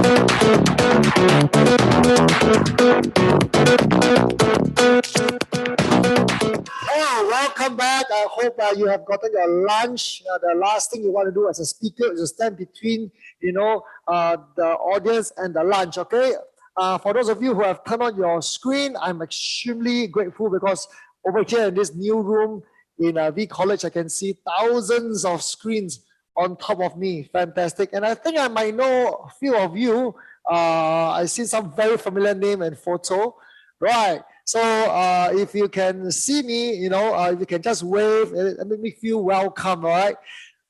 Welcome back. I hope you have gotten your lunch. The last thing you want to do as a speaker is to stand between, the audience and the lunch. Okay. For those of you who have turned on your screen, I'm extremely grateful because over here in this new room in V College, I can see thousands of screens on top of me. Fantastic. And I think I might know a few of you. I see some very familiar name and photo. Right. So if you can see me, if you can just wave and make me feel welcome, all right?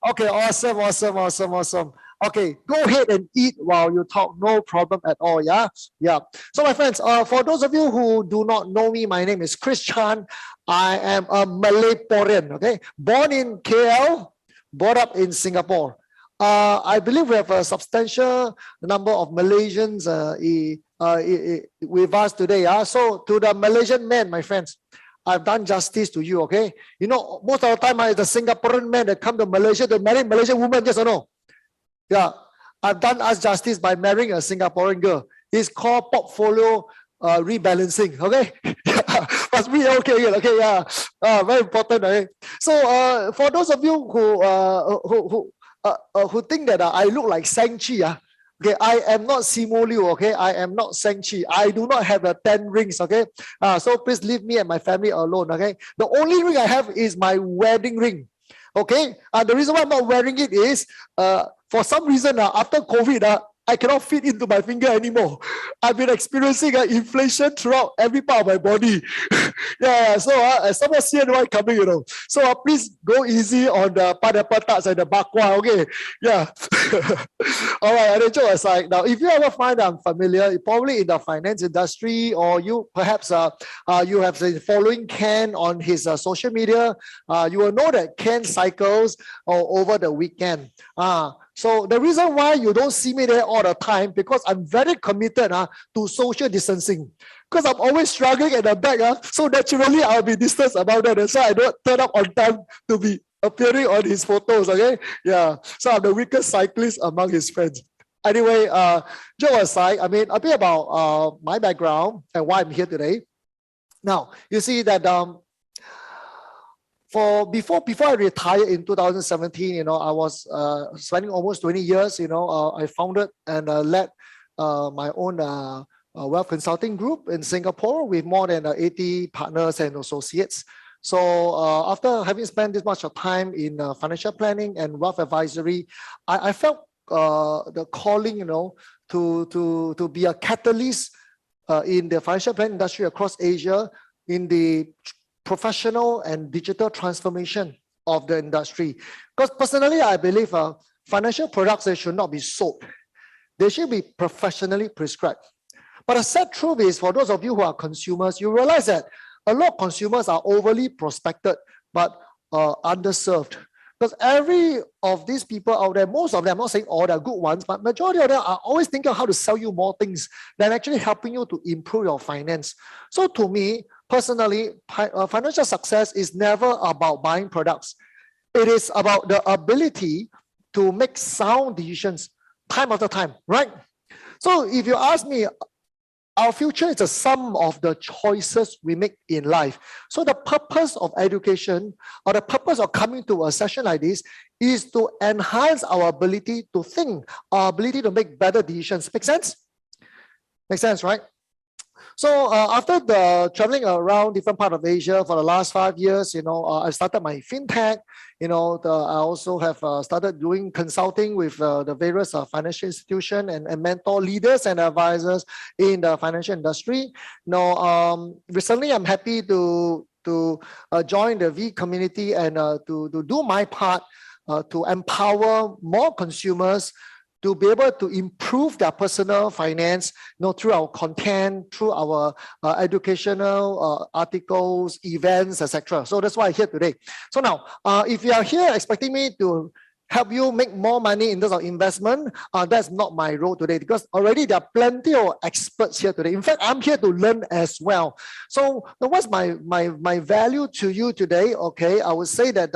Okay, awesome. Okay, go ahead and eat while you talk, no problem at all, yeah? Yeah. So my friends, for those of you who do not know me, my name is Chris Chan. I am a Malayporean, okay? Born in KL, brought up in Singapore. I believe we have a substantial number of Malaysians with us today. So to the Malaysian men, my friends, I've done justice to you, okay? Most of the time, it's the Singaporean men that come to Malaysia to marry Malaysian women, yes or no? Yeah, I've done us justice by marrying a Singaporean girl. It's called portfolio rebalancing, okay? Must be okay, yeah. Very important, okay? So for those of you who think that I look like Shang-Chi, okay, I am not Simu Liu, okay? I am not Shang-Chi. I do not have the 10 rings, okay? So please leave me and my family alone, okay? The only ring I have is my wedding ring, okay? The reason why I'm not wearing it is, for some reason, after COVID, I cannot fit into my finger anymore. I've been experiencing inflation throughout every part of my body. Yeah, so someone CNY coming, So please go easy on the pineapple tarts and the bakwa, okay? Yeah. All right, and joke aside. Now, if you ever find I'm familiar, probably in the finance industry, or you perhaps you have been following Ken on his social media, you will know that Ken cycles over the weekend. So the reason why you don't see me there all the time, because I'm very committed to social distancing. Because I'm always struggling at the back, so naturally I'll be distanced about that. That's why I don't turn up on time to be appearing on his photos, okay? Yeah, so I'm the weakest cyclist among his friends. Anyway, joke aside, I mean, a bit about my background and why I'm here today. Now, you see that before I retired in 2017, I was spending almost 20 years, I founded and led my own wealth consulting group in Singapore with more than 80 partners and associates. So after having spent this much of time in financial planning and wealth advisory, I felt the calling, to be a catalyst in the financial planning industry across Asia in the professional and digital transformation of the industry. Because personally, I believe financial products, they should not be sold. They should be professionally prescribed. But the sad truth is, for those of you who are consumers, you realize that a lot of consumers are overly prospected, but underserved. Because every of these people out there, most of them, I'm not saying all, they're good ones, but majority of them are always thinking of how to sell you more things than actually helping you to improve your finance. So to me, personally, financial success is never about buying products. It is about the ability to make sound decisions time after time, right? So if you ask me, our future is a sum of the choices we make in life. So the purpose of education, or the purpose of coming to a session like this, is to enhance our ability to think, our ability to make better decisions. Make sense? Make sense, right? So after the traveling around different part of Asia for the last 5 years, I started my fintech. I also have started doing consulting with the various financial institutions and mentor leaders and advisors in the financial industry. Now, recently I'm happy to join the V community and to do my part to empower more consumers to be able to improve their personal finance, through our content, through our educational articles, events, etc. So that's why I'm here today. So now, if you are here expecting me to help you make more money in terms of investment. That's not my role today, because already there are plenty of experts here today. In fact, I'm here to learn as well. So what's my value to you today? Okay, I would say that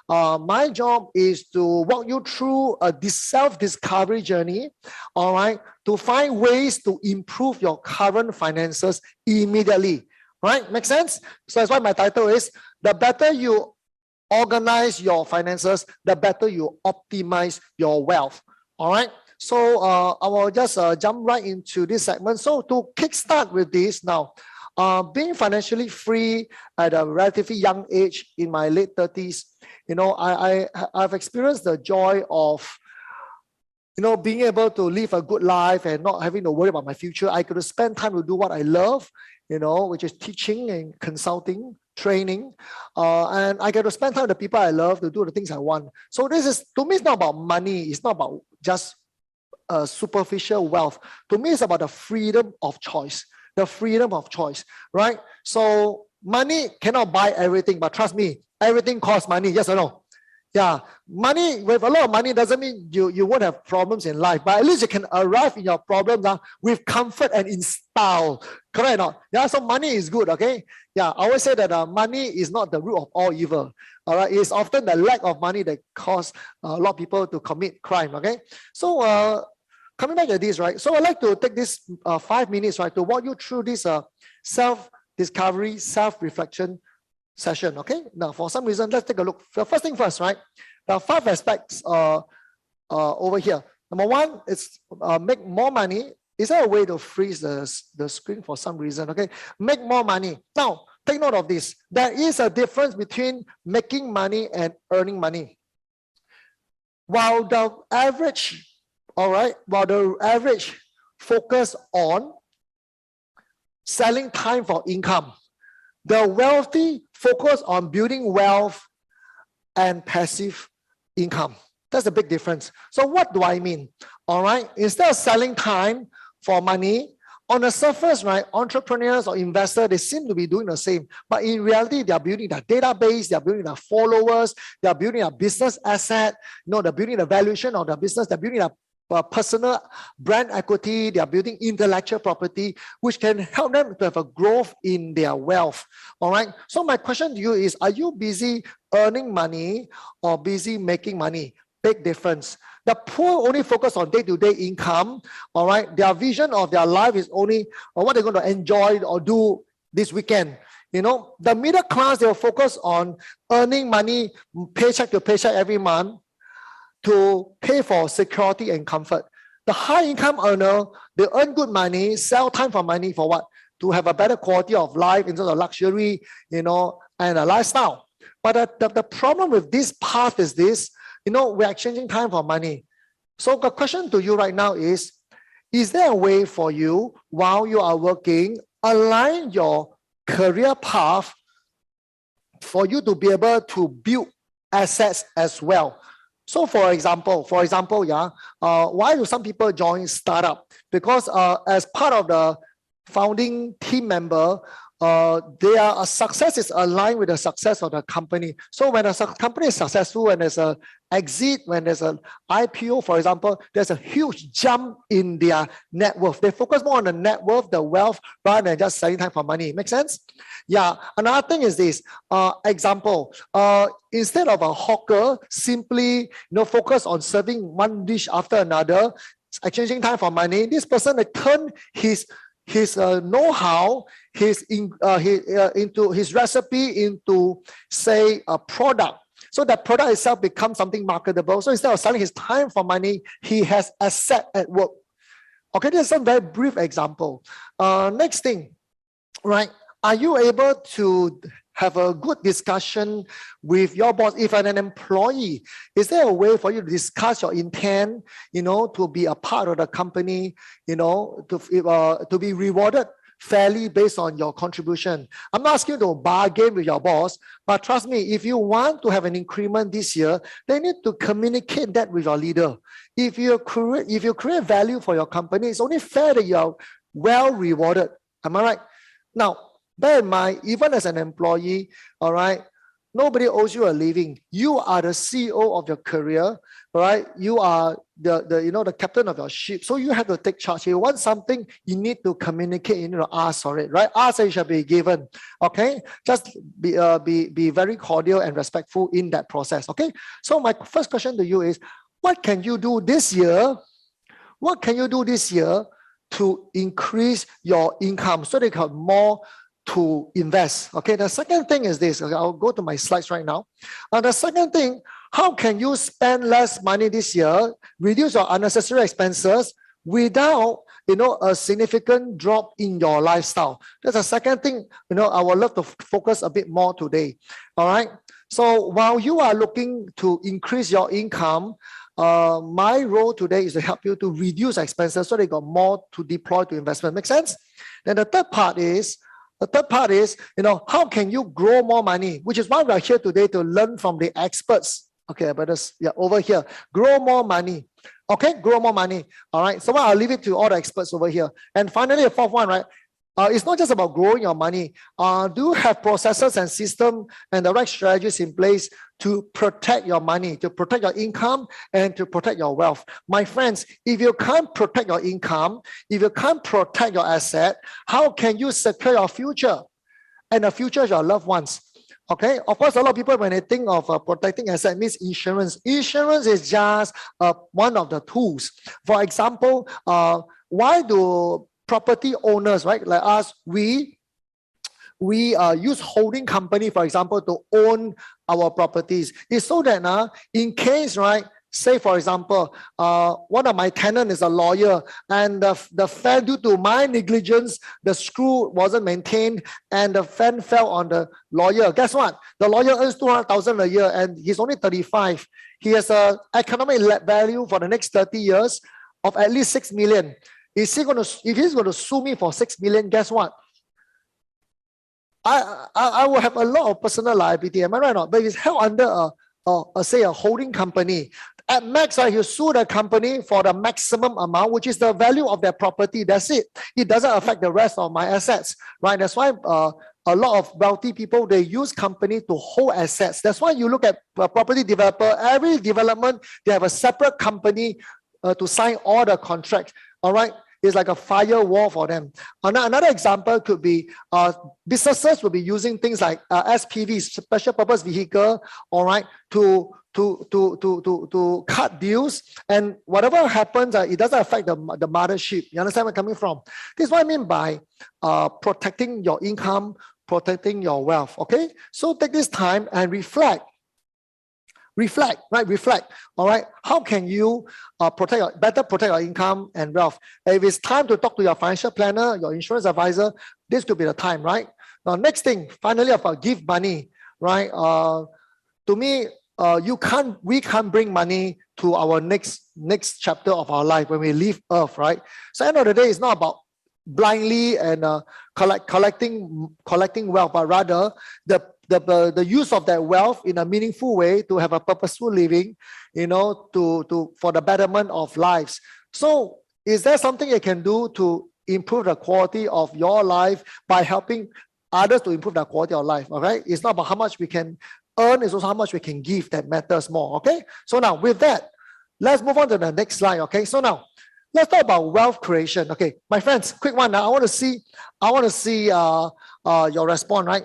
my job is to walk you through this self-discovery journey, all right, to find ways to improve your current finances immediately. Right? Make sense? So that's why my title is, the better you organize your finances, the better you optimize your wealth. All right. So I will just jump right into this segment. So to kickstart with this now, being financially free at a relatively young age, in my late 30s, you know, I've experienced the joy of, you know, being able to live a good life and not having to worry about my future. I could spend time to do what I love, you know, which is teaching and consulting, training, and I get to spend time with the people I love, to do the things I want. So this is, to me, it's not about money. It's not about just superficial wealth. To me, it's about the freedom of choice. The freedom of choice, right? So money cannot buy everything, but trust me, everything costs money. Yes or no? Yeah, money, with a lot of money doesn't mean you won't have problems in life, but at least you can arrive in your problems with comfort and in style. Correct or not? Yeah, so money is good, okay? Yeah, I always say that money is not the root of all evil. All right, it's often the lack of money that causes a lot of people to commit crime, okay? So coming back to this, right? So I'd like to take this 5 minutes, right, to walk you through this self-discovery, self-reflection session. Okay, now for some reason, let's take a look. First thing first, right? There are 5 aspects over here. Number 1 is make more money. Is there a way to freeze the screen for some reason? Okay, make more money. Now take note of this. There is a difference between making money and earning money. While the average, all right, while the average focus on selling time for income, the wealthy focus on building wealth and passive income. That's a big difference. So what do I mean? All right, instead of selling time for money, on the surface, right, entrepreneurs or investors, they seem to be doing the same. But in reality, they are building their database, they are building their followers, they are building a business asset, you know, they're building the valuation of their business, they're building a personal brand equity, they are building intellectual property, which can help them to have a growth in their wealth. All right. So my question to you is, are you busy earning money or busy making money? Big difference. The poor only focus on day-to-day income. All right. Their vision of their life is only what they're going to enjoy or do this weekend. You know, the middle class, they'll focus on earning money, paycheck to paycheck every month, to pay for security and comfort. The high income earner, they earn good money, sell time for money for what? To have a better quality of life in terms of luxury, you know, and a lifestyle. But the problem with this path is this, you know, we're exchanging time for money. So the question to you right now is there a way for you, while you are working, align your career path for you to be able to build assets as well? So for example, yeah, why do some people join startup? Because as part of the founding team member, their success is aligned with the success of the company. So when a company is successful, when there's an exit, when there's an IPO, for example, there's a huge jump in their net worth. They focus more on the net worth, the wealth, rather than just selling time for money. Make sense? Yeah. Another thing is this. Example. Instead of a hawker simply focus on serving one dish after another, exchanging time for money, this person turn his know-how, into his recipe into, say, a product. So that product itself becomes something marketable. So instead of selling his time for money, he has asset at work. Okay, there's some very brief example. Next thing, right? Are you able to have a good discussion with your boss? If an employee, is there a way for you to discuss your intent, to be a part of the company, to be rewarded fairly based on your contribution? I'm not asking you to bargain with your boss, but trust me, if you want to have an increment this year, they need to communicate that with your leader. If you create value for your company, it's only fair that you are well rewarded. Am I right? Now, bear in mind, even as an employee, all right, Nobody owes you a living. You are the CEO of your career, right? You are the captain of your ship. So you have to take charge. If you want something, you need to communicate. You need to ask for it, right? Ask and it shall be given. Okay, just be very cordial and respectful in that process. Okay. So my first question to you is, what can you do this year? What can you do this year to increase your income so they have more to invest? Okay, the second thing is this. Okay, I'll go to my slides right now. The second thing, how can you spend less money this year, reduce your unnecessary expenses without a significant drop in your lifestyle? That's the second thing, I would love to focus a bit more today. All right. So while you are looking to increase your income, my role today is to help you to reduce expenses so they got more to deploy to investment. Make sense? Then the third part is, how can you grow more money? Which is why we are here today, to learn from the experts. Okay, but over here, grow more money. Okay, grow more money. All right. So I'll leave it to all the experts over here. And finally, the fourth one, right? It's not just about growing your money. Do you have processes and system and the right strategies in place to protect your money, to protect your income, and to protect your wealth? My friends, if you can't protect your income, if you can't protect your asset, how can you secure your future and the future of your loved ones? Okay, of course, a lot of people, when they think of protecting asset, means insurance. Insurance is just one of the tools. For example, why do property owners, right, like us, we use holding company, for example, to own our properties? It's so that in case, right, say for example, one of my tenants is a lawyer, and the fan, due to my negligence, the screw wasn't maintained and the fan fell on the lawyer. Guess what? The lawyer earns 200,000 a year and he's only 35. He has an economic value for the next 30 years of at least 6 million. If he's going to sue me for 6 million, guess what? I will have a lot of personal liability. Am I right or not? But if it's held under say a holding company, at max, he'll sue the company for the maximum amount, which is the value of their property. That's it. It doesn't affect the rest of my assets, right? That's why a lot of wealthy people, they use company to hold assets. That's why you look at a property developer, every development, they have a separate company to sign all the contracts. All right. It's like a firewall for them. Another example could be businesses will be using things like SPVs, special purpose vehicle, all right, to cut deals, and whatever happens, it doesn't affect the mothership. You understand where I'm coming from? This is what I mean by protecting your income, protecting your wealth. Okay, so take this time and reflect, right? Reflect. All right. How can you better protect your income and wealth? If it's time to talk to your financial planner, your insurance advisor, this could be the time, right? Now, next thing, finally, about give money, right? To me, we can't bring money to our next chapter of our life when we leave Earth, right? So, end of the day, it's not about blindly and collecting wealth, but rather the use of that wealth in a meaningful way to have a purposeful living, for the betterment of lives. So is there something you can do to improve the quality of your life by helping others to improve the quality of life? All right. It's not about how much we can earn, it's also how much we can give that matters more. Okay. So now with that, let's move on to the next slide. Okay. So now let's talk about wealth creation. Okay, my friends, quick one now. I want to see your response, right?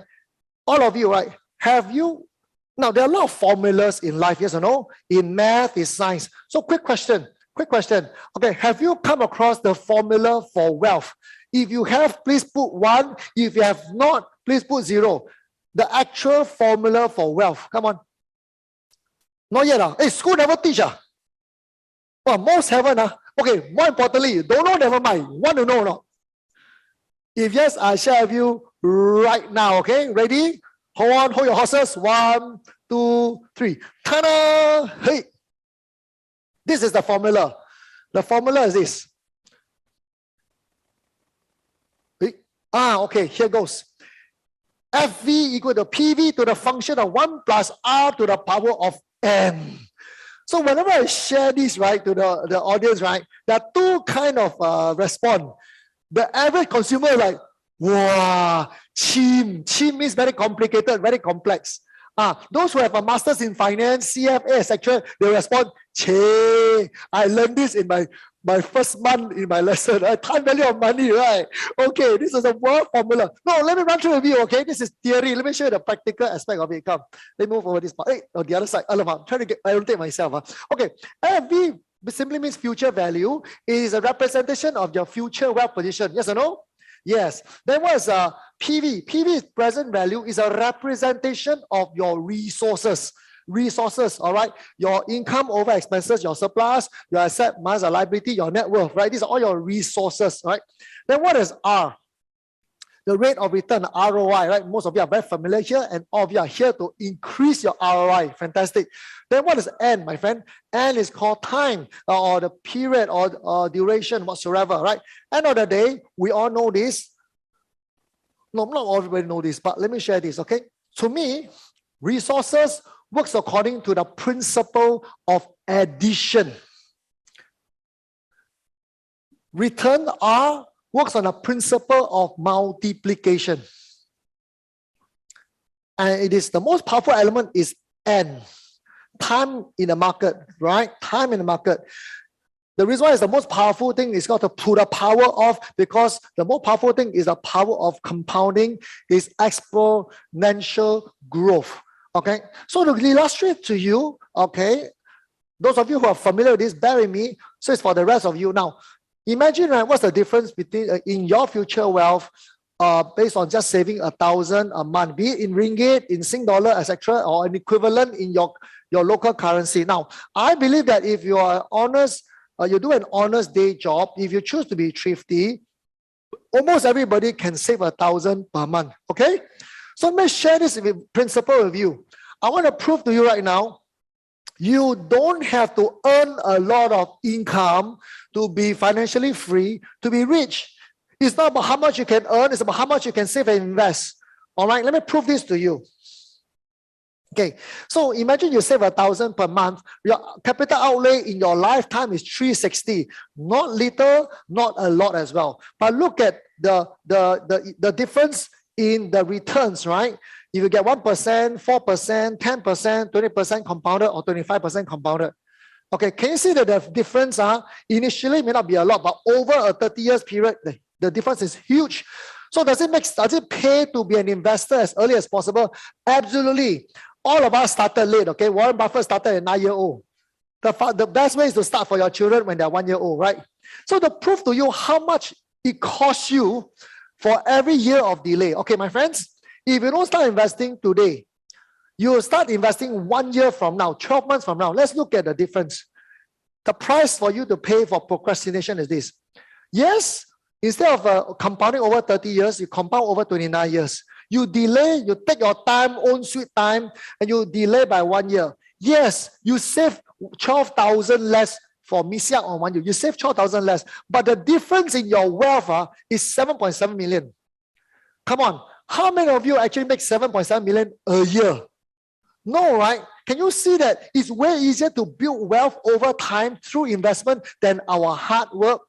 All of you, right? Now there are a lot of formulas in life, yes or no? In math, in science. So quick question. Okay, have you come across the formula for wealth? If you have, please put 1. If you have not, please put 0. The actual formula for wealth. Come on. Not yet. Hey, school never teach. Well, most haven't. Okay, more importantly, don't know, never mind. Want to know or not? If yes, I share with you right now. Okay, ready? Hold on, hold your horses. 1, 2, 3. Ta-da! Hey! This is the formula. The formula is this. Hey. Okay, here goes. FV equal to PV to the function of 1 plus R to the power of N. So whenever I share this, right, to the audience, right, there are two kind of response. The average consumer like, wow, chim means very complicated, very complex. Those who have a master's in finance, CFA, etc., they respond, "Che, I learned this in my first month in my lesson. Time value of money, right? Okay, this is a word formula. No, let me run through with you, okay? This is theory. Let me show you the practical aspect of it. Come, let me move over this part. Hey, on the other side. I'm trying to get, I don't take myself. Okay, FV simply means future value. It is a representation of your future wealth position. Yes or no? Yes. Then what is PV? PV is present value, is a representation of your resources. Resources, all right? Your income over expenses, your surplus, your asset minus a liability, your net worth, right? These are all your resources, right? Then what is R? The rate of return, ROI, right? Most of you are very familiar here, and all of you are here to increase your ROI. Fantastic. Then what is N, my friend? N is called time, or the period, or duration, whatsoever, right? End of the day, we all know this. No, not everybody know this, but let me share this, okay? To me, resources works according to the principle of addition. Return R works on a principle of multiplication. And it is the most powerful element is N, time in the market, right? Time in the market. The reason why it's the most powerful thing is got to put the power of, because the most powerful thing is the power of compounding, is exponential growth. Okay, so to illustrate to you, okay, those of you who are familiar with this, bear with me. So it's for the rest of you now. Imagine, right, what's the difference between in your future wealth based on just saving 1,000 a month, be it in ringgit, in Sing dollar, etc., or an equivalent in your local currency. Now, I believe that if you are honest, you do an honest day job, if you choose to be thrifty, almost everybody can save 1,000 per month. Okay. So let me share this principle with you. I want to prove to you right now, you don't have to earn a lot of income to be financially free, to be rich. It's not about how much you can earn, it's about how much you can save and invest. All right, let me prove this to you. Okay, so imagine you save 1,000 per month. Your capital outlay in your lifetime is 360. Not little, not a lot as well. But look at the difference in the returns, right? If you get 1%, 4%, 10%, 20% compounded, or 25% compounded. Okay, can you see that the difference? Initially may not be a lot, but over a 30 years period, the difference is huge. So does it pay to be an investor as early as possible? Absolutely. All of us started late, okay? Warren Buffett started at 9-year-old. The best way is to start for your children when they're 1 year old, right? So to prove to you how much it costs you for every year of delay. Okay, my friends, if you don't start investing today, you will start investing 1 year from now, 12 months from now. Let's look at the difference. The price for you to pay for procrastination is this. Yes, instead of compounding over 30 years, you compound over 29 years. You delay, you take your time, own sweet time, and you delay by 1 year. Yes, you save 12,000 less for Misiak on 1 year. You save 12,000 less, but the difference in your wealth is 7.7 million. Come on, how many of you actually make 7.7 million a year? No, right? Can you see that it's way easier to build wealth over time through investment than our hard work?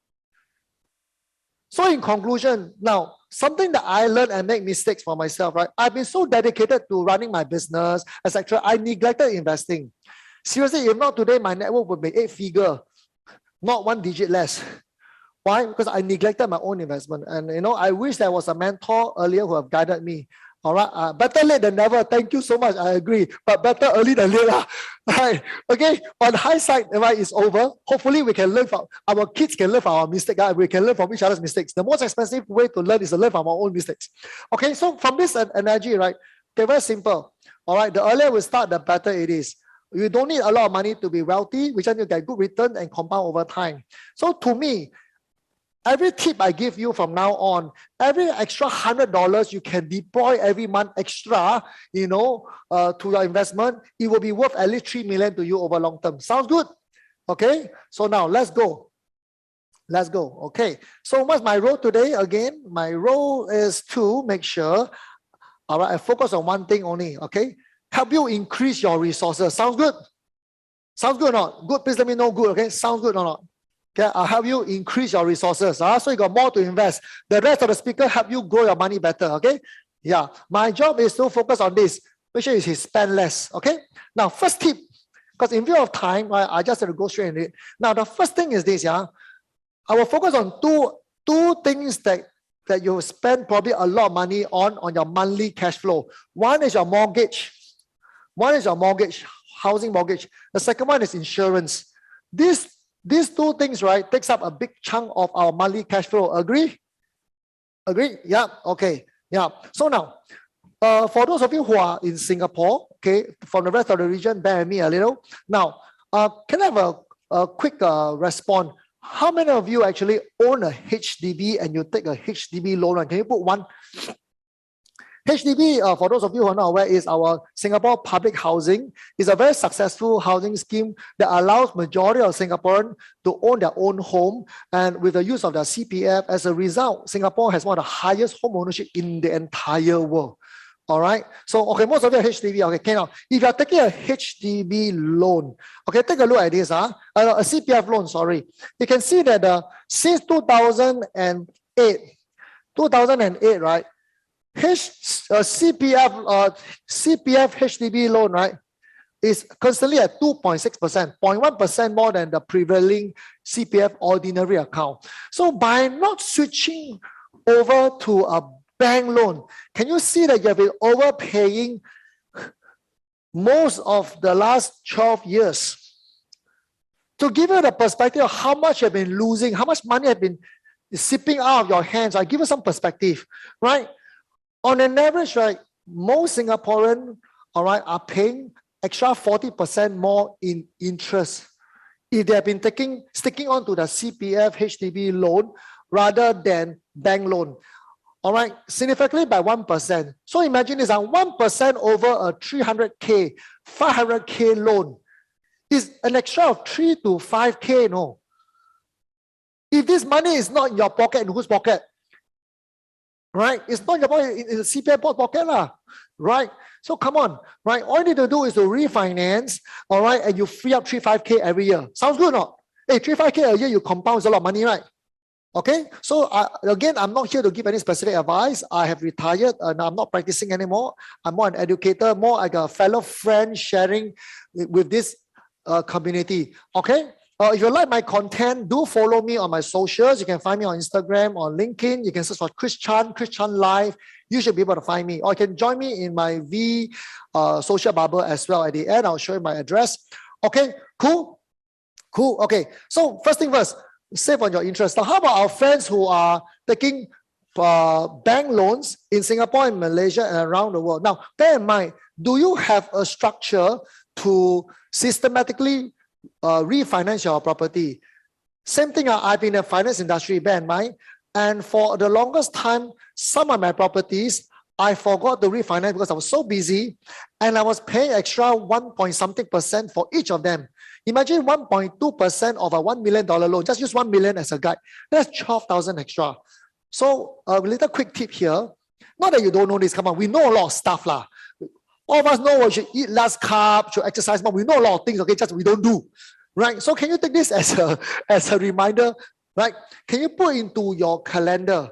So in conclusion, now, something that I learned and make mistakes for myself, right? I've been so dedicated to running my business, etc. I neglected investing. Seriously, if not today, my network would be 8-figure, not 1 digit less. Why? Because I neglected my own investment. And I wish there was a mentor earlier who have guided me. All right, better late than never. Thank you so much. I agree. But better early than later. Right. Okay. On hindsight, right, it's over. Hopefully, we can learn from our kids can learn from our mistakes. We can learn from each other's mistakes. The most expensive way to learn is to learn from our own mistakes. Okay. So from this analogy, right? Okay, very simple. All right. The earlier we start, the better it is. You don't need a lot of money to be wealthy, which means you get good return and compound over time. So to me, every tip I give you from now on, every extra $100 you can deploy every month extra, to your investment, it will be worth at least 3 million to you over long term. Sounds good? Okay. So now let's go. Let's go. Okay. So what's my role today? Again, my role is to make sure, all right, I focus on one thing only. Okay. Help you increase your resources. Sounds good? Sounds good or not? Good. Please let me know. Good. Okay. Sounds good or not? Okay, I'll help you increase your resources. So you got more to invest. The rest of the speaker help you grow your money better. Okay. Yeah. My job is to focus on this. make sure you spend less. Okay. Now, first tip, because in view of time, I just have to go straight into it. Now, the first thing is this, yeah. I will focus on two things that you spend probably a lot of money on your monthly cash flow. One is your mortgage. One is your mortgage, housing mortgage. The second one is insurance. These two things, right, takes up a big chunk of our monthly cash flow. Agree? Agree? Yeah. Okay. Yeah. So now, for those of you who are in Singapore, okay, from the rest of the region, bear with me a little. Now, can I have a quick response? How many of you actually own a HDB and you take a HDB loan? Can you put one? HDB, for those of you who are not aware, is our Singapore public housing. It's a very successful housing scheme that allows majority of Singaporeans to own their own home, and with the use of their CPF, as a result, Singapore has one of the highest home ownership in the entire world. All right. So, okay, most of you are HDB. Okay, now, if you are taking a HDB loan, okay, take a look at this. A CPF loan, sorry. You can see that since 2008, right, CPF HDB loan, right, is constantly at 2.6%, 0.1% more than the prevailing CPF ordinary account. So by not switching over to a bank loan, can you see that you have been overpaying most of the last 12 years? To give you the perspective of how much you've been losing, how much money have been sipping out of your hands, I give you some perspective, right? On an average, right, most Singaporeans, all right, are paying extra 40% more in interest if they have been sticking on to the CPF HDB loan rather than bank loan. All right, significantly by 1%. So imagine this, 1% over a 300K, 500K loan is an extra of 3 to 5K, no? If this money is not in your pocket, in whose pocket? Right? It's not in your pocket, in the CPF board pocket, right? So come on, right? All you need to do is to refinance, all right, and you free up 3-5K every year. Sounds good or not? Hey, 3-5K a year, you compound, is a lot of money, right? Okay, so again, I'm not here to give any specific advice. I have retired and I'm not practicing anymore. I'm more an educator, more like a fellow friend sharing with this community. Okay, if you like my content, do follow me on my socials. You can find me on Instagram, on LinkedIn. You can search for Chris Chan Live. You should be able to find me. Or you can join me in my V social bubble as well. At the end, I'll show you my address. Okay, cool. Okay, so first thing first, save on your interest. Now, how about our friends who are taking bank loans in Singapore and Malaysia and around the world? Now, bear in mind, do you have a structure to systematically refinance your property? Same thing, I've been in the finance industry, bear in mind, and for the longest time, some of my properties, I forgot to refinance because I was so busy and I was paying extra 1 something percent for each of them. Imagine 1.2% of a $1 million loan. Just use 1 million as a guide. That's 12,000 extra. So a little quick tip here. Not that you don't know this, come on, we know a lot of stuff lah. All of us know we should eat less carbs, should exercise more. We know a lot of things, okay, just we don't do. Right? So can you take this as a reminder? Right? Can you put into your calendar?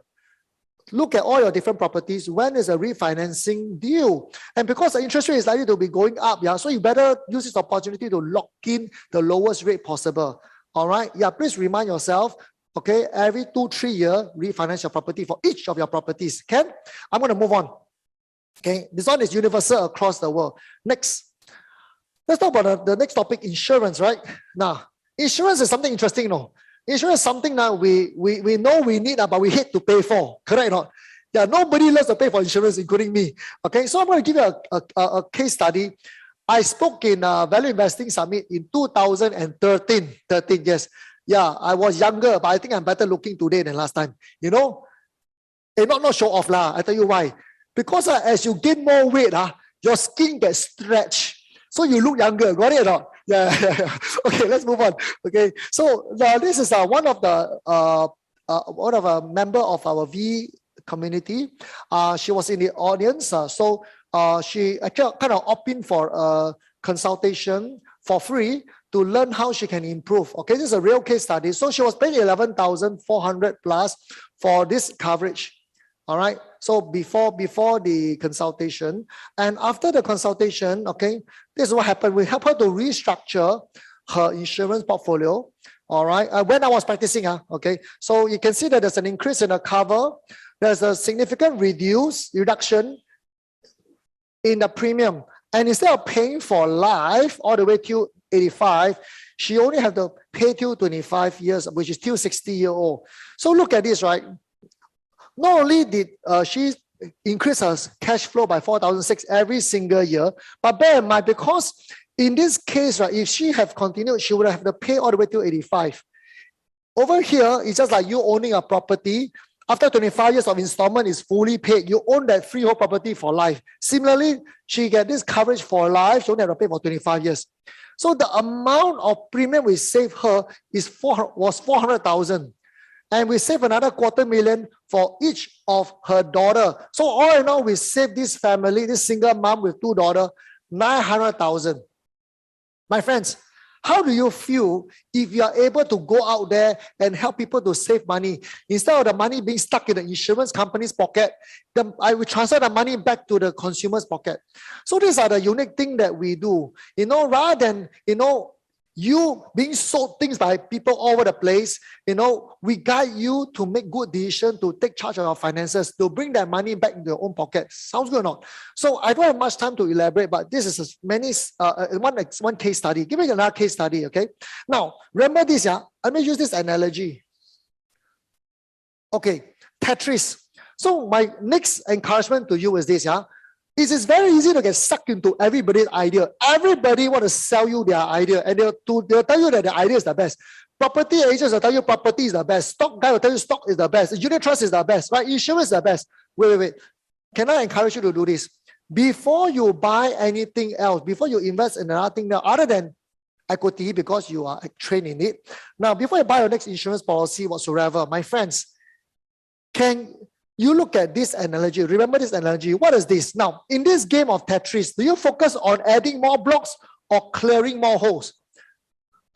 Look at all your different properties. When is a refinancing due? And because the interest rate is likely to be going up, yeah, so you better use this opportunity to lock in the lowest rate possible. All right. Yeah, please remind yourself, okay, every 2-3 years, refinance your property for each of your properties. Can? I'm going to move on. Okay, this one is universal across the world. Next. Let's talk about the next topic, insurance, right? Now, insurance is something interesting, no? Insurance is something that we know we need, but we hate to pay for. Correct or not? Yeah, nobody loves to pay for insurance, including me. Okay, so I'm going to give you a case study. I spoke in Value Investing Summit in 2013. Yes. Yeah, I was younger, but I think I'm better looking today than last time. You know? Not show off lah. I tell you why. Because as you gain more weight, your skin gets stretched. So you look younger. Got it or not? Yeah. Okay, let's move on. Okay, so this is one of a member of our V community. She was in the audience, so she actually kind of opt in for a consultation for free to learn how she can improve. Okay, this is a real case study. So she was paying 11,400 plus for this coverage. All right. So before the consultation, and after the consultation, okay, this is what happened. We help her to restructure her insurance portfolio. All right. When I was practicing, okay. So you can see that there's an increase in the cover. There's a significant reduction in the premium. And instead of paying for life all the way till 85, she only have to pay till 25 years, which is till 60-year-old. So look at this, right? Not only did she increase her cash flow by 4,600 every single year, but bear in mind, because in this case, right, if she have continued, she would have to pay all the way till 85. Over here, it's just like you owning a property. After 25 years of installment is fully paid, you own that freehold property for life. Similarly, she get this coverage for life, she only have to pay for 25 years. So the amount of premium we save her was 400,000. And we save another $250,000 for each of her daughter. So all in all, we save this family, this single mom with 2 daughters, 900,000. My friends, how do you feel if you are able to go out there and help people to save money? Instead of the money being stuck in the insurance company's pocket, I will transfer the money back to the consumer's pocket. So these are the unique things that we do. Rather than, you being sold things by people all over the place, we guide you to make good decisions, to take charge of your finances, to bring that money back into your own pocket. Sounds good or not? So I don't have much time to elaborate, but this is one case study. Give me another case study, okay? Now, remember this, let me use this analogy. Okay, Tetris. So my next encouragement to you is this, It is very easy to get sucked into everybody's idea. Everybody want to sell you their idea, and they'll tell you that the idea is the best. Property agents will tell you property is the best. Stock guy will tell you stock is the best. Unit trust is the best, right? Insurance is the best. Wait. Can I encourage you to do this? Before you buy anything else, before you invest in another thing other than equity, because you are trained in it. Now, before you buy your next insurance policy whatsoever, my friends, can you look at this analogy? Remember this analogy. What is this? Now, in this game of Tetris, do you focus on adding more blocks or clearing more holes?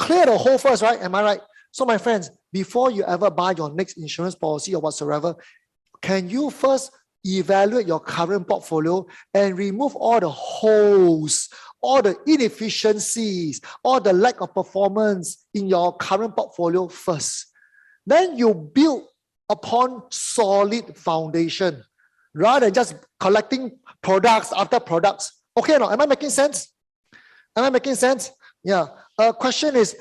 Clear the hole first, right? Am I right? So my friends, before you ever buy your next insurance policy or whatsoever, can you first evaluate your current portfolio and remove all the holes, all the inefficiencies, all the lack of performance in your current portfolio first? Then you build upon solid foundation rather than just collecting products after products. Okay, no, am I making sense? Am I making sense? Yeah. Question is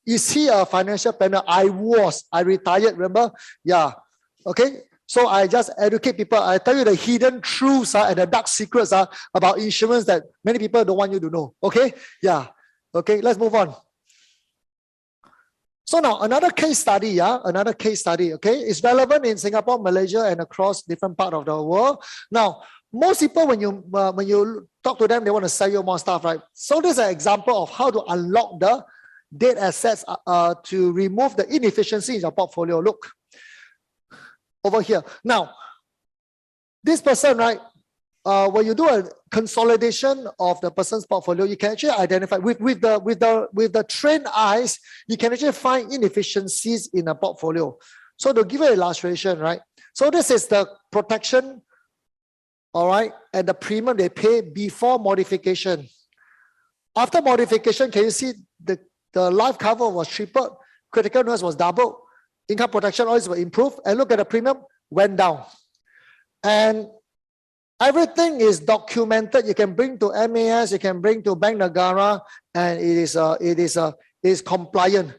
he a financial planner? I retired, remember? Yeah. Okay. So I just educate people. I tell you the hidden truths and the dark secrets about insurance that many people don't want you to know. Okay. Yeah. Okay. Let's move on. So now another case study, okay, is relevant in Singapore, Malaysia, and across different parts of the world. Now, most people, when you talk to them, they want to sell you more stuff, right? So this is an example of how to unlock the dead assets to remove the inefficiency in your portfolio. Look over here. Now, this person, right? When you do a consolidation of the person's portfolio, you can actually identify with the trained eyes, you can actually find inefficiencies in a portfolio. So to give you an illustration, right? So this is the protection, all right, and the premium they pay before modification. After modification, can you see the life cover was tripled, critical illness was doubled, income protection always were improved, and look at the premium went down. And everything is documented. You can bring to MAS, you can bring to Bank Negara, and it is compliant.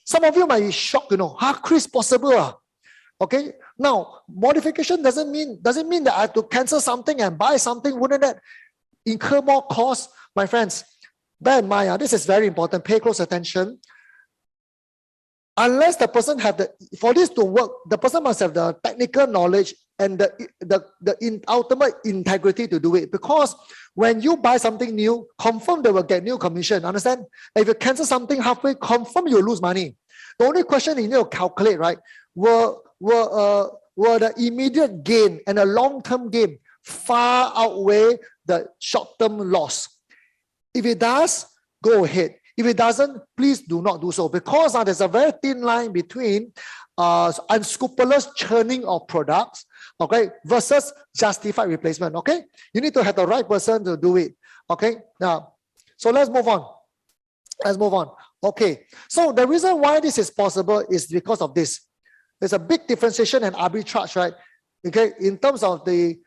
Some of you might be shocked, how Chris possible? Okay. Now, modification doesn't mean that I have to cancel something and buy something. Wouldn't that incur more cost? My friends, bear in mind, this is very important. Pay close attention. Unless the person for this to work, the person must have the technical knowledge and the ultimate integrity to do it. Because when you buy something new, confirm they will get new commission. Understand? If you cancel something halfway, confirm you lose money. The only question you need to calculate, right? Will the immediate gain and the long-term gain far outweigh the short-term loss? If it does, go ahead. If it doesn't, please do not do so, because there's a very thin line between unscrupulous churning of products, okay, versus justified replacement. Okay, you need to have the right person to do it. Okay, now, so let's move on. Let's move on. Okay, so the reason why this is possible is because of this. There's a big differentiation and arbitrage, right? Okay, in terms of the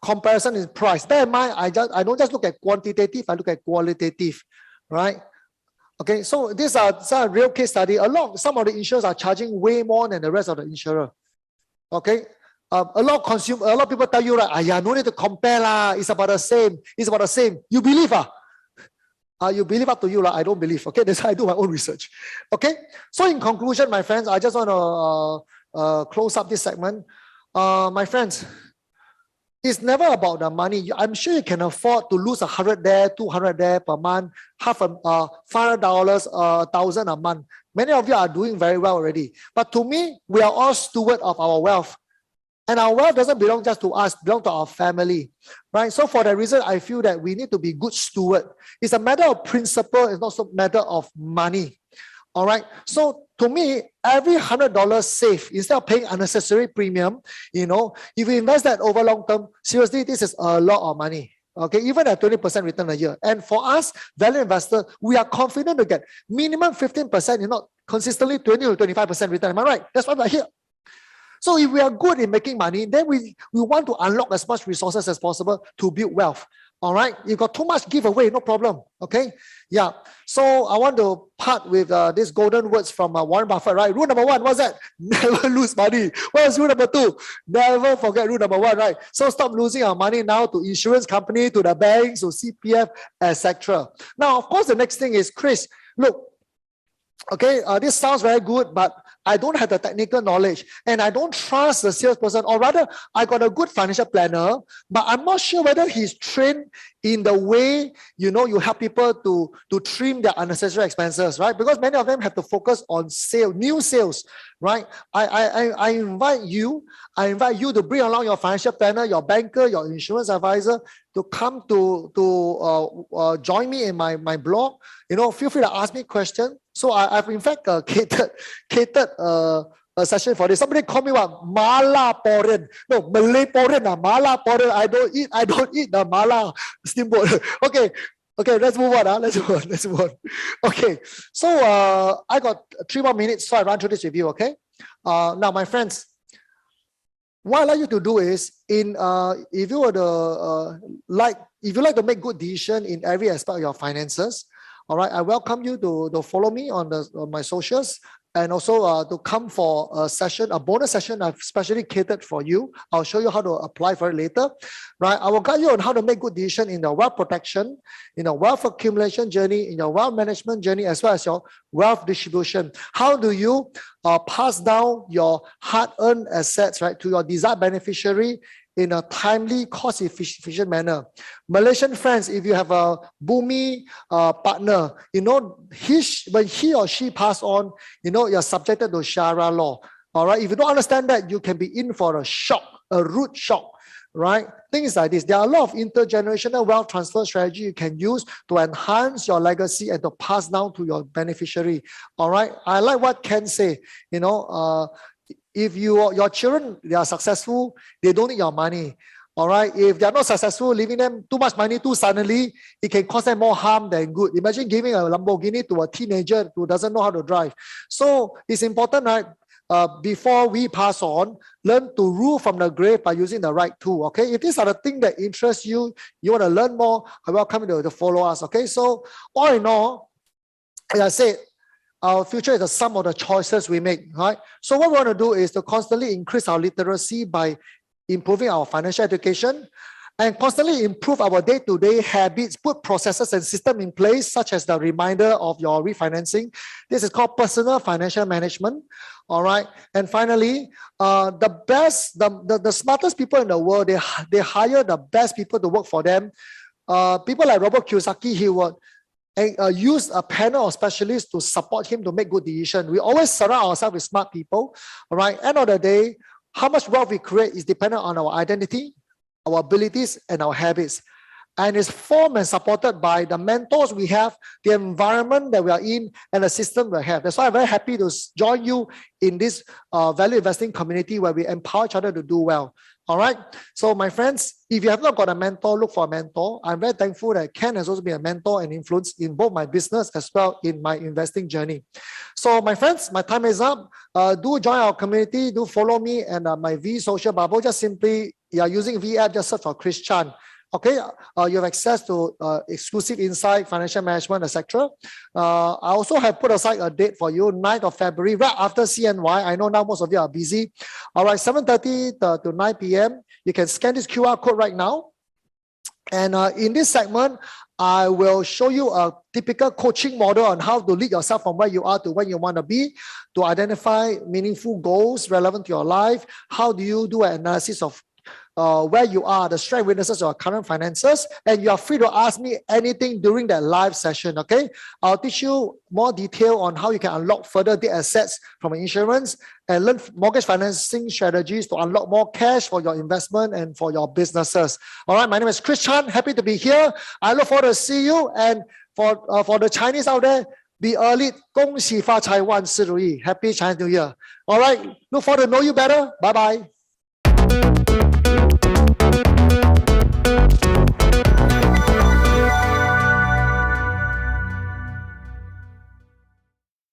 comparison in price. Bear in mind, I don't just look at quantitative, I look at qualitative, right? Okay, so these are a real case study. Some of the insurers are charging way more than the rest of the insurer. Okay, a lot of people tell you, right, yeah, no need to compare lah. It's about the same. It's about the same. You believe you believe, up to you lah. I don't believe. Okay, that's why I do my own research. Okay, so in conclusion, my friends, I just want to close up this segment. My friends, it's never about the money. I'm sure you can afford to lose 100 there, 200 there per month, $500, $1,000 a month. Many of you are doing very well already. But to me, we are all stewards of our wealth. And our wealth doesn't belong just to us, belong to our family, right? So for that reason, I feel that we need to be good steward. It's a matter of principle. It's not a matter of money. All right. So to me, every $100 saved, instead of paying unnecessary premium, if you invest that over long term, seriously, this is a lot of money. Okay, even at 20% return a year. And for us, value investor, we are confident to get minimum 15%, not consistently 20 or 25% return. Am I right? That's why we're here. So if we are good in making money, then we want to unlock as much resources as possible to build wealth. All right, you got too much giveaway, no problem. Okay, yeah. So I want to part with these golden words from Warren Buffett, right? Rule number 1, what's that? Never lose money. What is rule number 2? Never forget rule number 1, right? So stop losing our money now to insurance company, to the banks, to CPF, etc. Now, of course, the next thing is, Chris, look, okay, this sounds very good, but I don't have the technical knowledge and I don't trust the salesperson, or rather, I got a good financial planner, but I'm not sure whether he's trained in the way, you help people to trim their unnecessary expenses, right? Because many of them have to focus on new sales, right? I invite you to bring along your financial planner, your banker, your insurance advisor to come to join me in my blog. Feel free to ask me questions. So I've in fact catered a session for this. Somebody call me what? Mala Poren. No, Malay Poren. Mala Poren. I don't eat the mala steamboat. Okay, let's move on. Let's move on. Okay, so I got 3 more minutes, so I run through this with you. Okay. Now, my friends, what I'd like you to do is, if you like to make good decision in every aspect of your finances, all right, I welcome you to follow me on my socials, and also to come for a bonus session I've specially catered for you. I'll show you how to apply for it later, right? I will guide you on how to make good decision in your wealth protection, in your wealth accumulation journey, in your wealth management journey, as well as your wealth distribution. How do you pass down your hard-earned assets, right, to your desired beneficiary in a timely, cost-efficient manner? Malaysian friends, if you have a boomy partner, when he or she pass on, you're subjected to Sharia law. All right, if you don't understand that, you can be in for a root shock, right? Things like this. There are a lot of intergenerational wealth transfer strategy you can use to enhance your legacy and to pass down to your beneficiary. All right, I like what Ken say. If your children, they are successful, they don't need your money. All right. If they are not successful, leaving them too much money too suddenly, it can cause them more harm than good. Imagine giving a Lamborghini to a teenager who doesn't know how to drive. So it's important, right? Before we pass on, learn to rule from the grave by using the right tool. Okay. If these are the things that interest you, you want to learn more, I welcome you to follow us. Okay. So all in all, as I said, our future is the sum of the choices we make, right? So what we want to do is to constantly increase our literacy by improving our financial education and constantly improve our day-to-day habits, put processes and systems in place, such as the reminder of your refinancing. This is called personal financial management, all right? And finally, the smartest people in the world, they hire the best people to work for them. People like Robert Kiyosaki, he would use a panel of specialists to support him to make good decisions. We always surround ourselves with smart people. All right. End of the day, how much wealth we create is dependent on our identity, our abilities, and our habits. and is formed and supported by the mentors we have, the environment that we are in, and the system we have. That's why I'm very happy to join you in this value investing community where we empower each other to do well. All right. So my friends, if you have not got a mentor, look for a mentor. I'm very thankful that Ken has also been a mentor and influence in both my business as well in my investing journey. So my friends, my time is up. Do join our community. Do follow me and my V social bubble. Just simply, you are using V app, just search for Chris Chan. Okay, you have access to exclusive insight, financial management, etc. I also have put aside a date for you, 9th of February, right after CNY. I know now most of you are busy. All right, 7:30 to 9 p.m. You can scan this QR code right now. And in this segment, I will show you a typical coaching model on how to lead yourself from where you are to where you want to be, to identify meaningful goals relevant to your life. How do you do an analysis of where you are, the strength, weaknesses of your current finances, and you are free to ask me anything during that live session, okay? I'll teach you more detail on how you can unlock further the assets from insurance and learn mortgage financing strategies to unlock more cash for your investment and for your businesses. All right, my name is Chris Chan. Happy to be here. I look forward to see you. And for the Chinese out there, be early. 恭喜发财，万事如意. Happy Chinese New Year. All right, look forward to know you better. Bye-bye.